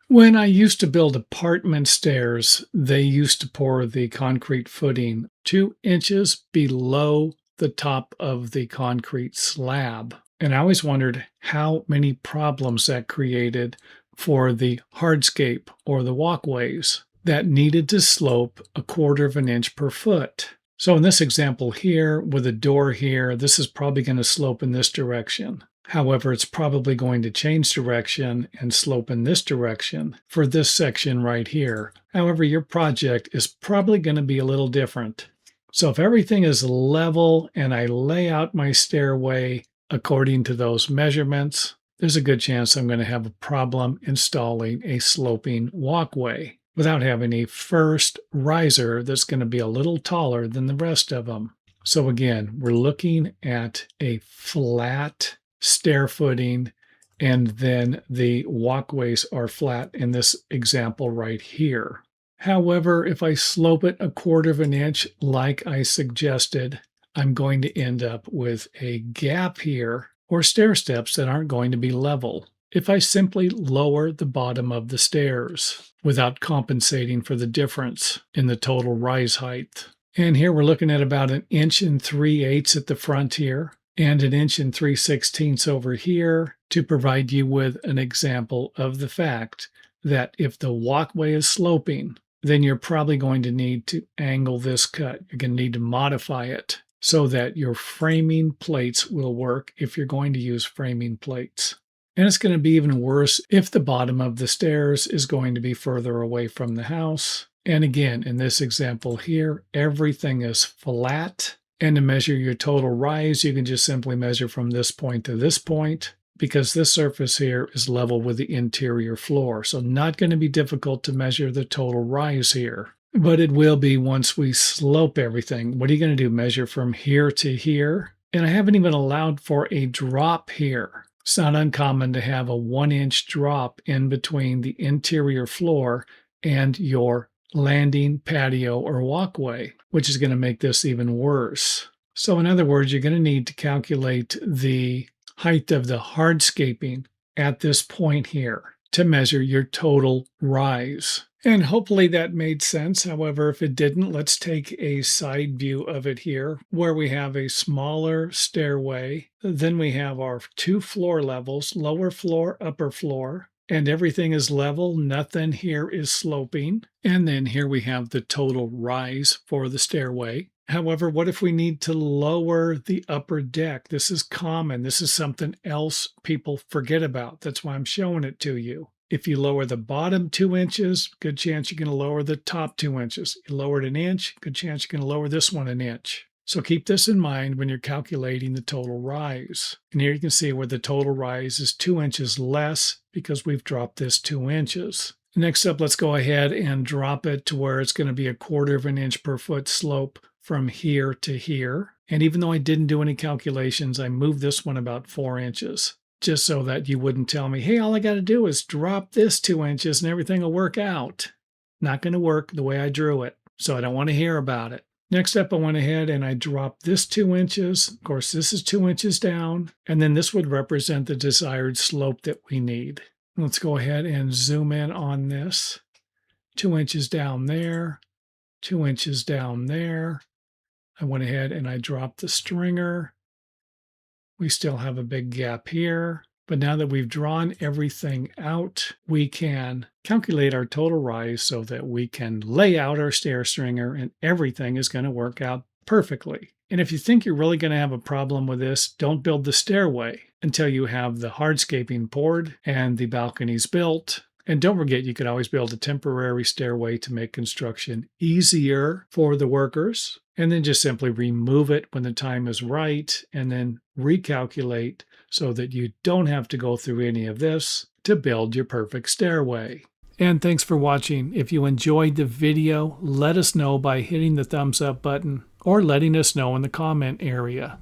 When I used to build apartment stairs, they used to pour the concrete footing 2 inches below the top of the concrete slab. And I always wondered how many problems that created for the hardscape or the walkways that needed to slope 1/4 of an inch per foot. So in this example here, with a door here, this is probably going to slope in this direction. However, it's probably going to change direction and slope in this direction for this section right here. However, your project is probably going to be a little different. So if everything is level and I lay out my stairway according to those measurements, there's a good chance I'm going to have a problem installing a sloping walkway without having a first riser that's going to be a little taller than the rest of them. So again, we're looking at a flat stair footing, and then the walkways are flat in this example right here. However, if I slope it 1/4 of an inch like I suggested, I'm going to end up with a gap here or stair steps that aren't going to be level. If I simply lower the bottom of the stairs without compensating for the difference in the total rise height. And here we're looking at about 1 3/8 at the front here, and 1 3/16 over here to provide you with an example of the fact that if the walkway is sloping, then you're probably going to need to angle this cut. You're going to need to modify it so that your framing plates will work if you're going to use framing plates. And it's going to be even worse if the bottom of the stairs is going to be further away from the house. And again, in this example here, everything is flat. And to measure your total rise, you can just simply measure from this point to this point, because this surface here is level with the interior floor. So not going to be difficult to measure the total rise here. But it will be once we slope everything. What are you going to do? Measure from here to here? And I haven't even allowed for a drop here. It's not uncommon to have a 1-inch drop in between the interior floor and your landing, patio, or walkway, which is going to make this even worse. So in other words, you're going to need to calculate the height of the hardscaping at this point here to measure your total rise. And hopefully that made sense. However, if it didn't, let's take a side view of it here where we have a smaller stairway. Then we have our 2 floor levels, lower floor, upper floor, and everything is level. Nothing here is sloping. And then here we have the total rise for the stairway. However, what if we need to lower the upper deck? This is common. This is something else people forget about. That's why I'm showing it to you. If you lower the bottom 2 inches, good chance you're going to lower the top 2 inches. You lower it an inch, good chance you're going to lower this one an inch. So keep this in mind when you're calculating the total rise. And here you can see where the total rise is 2 inches less because we've dropped this 2 inches. Next up, let's go ahead and drop it to where it's going to be 1/4 of an inch per foot slope from here to here. And even though I didn't do any calculations, I moved this one about 4 inches. Just so that you wouldn't tell me, hey, all I got to do is drop this 2 inches and everything will work out. Not going to work the way I drew it, so I don't want to hear about it. Next up, I went ahead and I dropped this 2 inches. Of course, this is 2 inches down, and then this would represent the desired slope that we need. Let's go ahead and zoom in on this. 2 inches down there, 2 inches down there. I went ahead and I dropped the stringer. We still have a big gap here, but now that we've drawn everything out, we can calculate our total rise so that we can lay out our stair stringer and everything is going to work out perfectly. And if you think you're really going to have a problem with this, don't build the stairway until you have the hardscaping poured and the balconies built. And don't forget, you could always build a temporary stairway to make construction easier for the workers. And then just simply remove it when the time is right and then recalculate so that you don't have to go through any of this to build your perfect stairway. And thanks for watching. If you enjoyed the video, let us know by hitting the thumbs up button or letting us know in the comment area.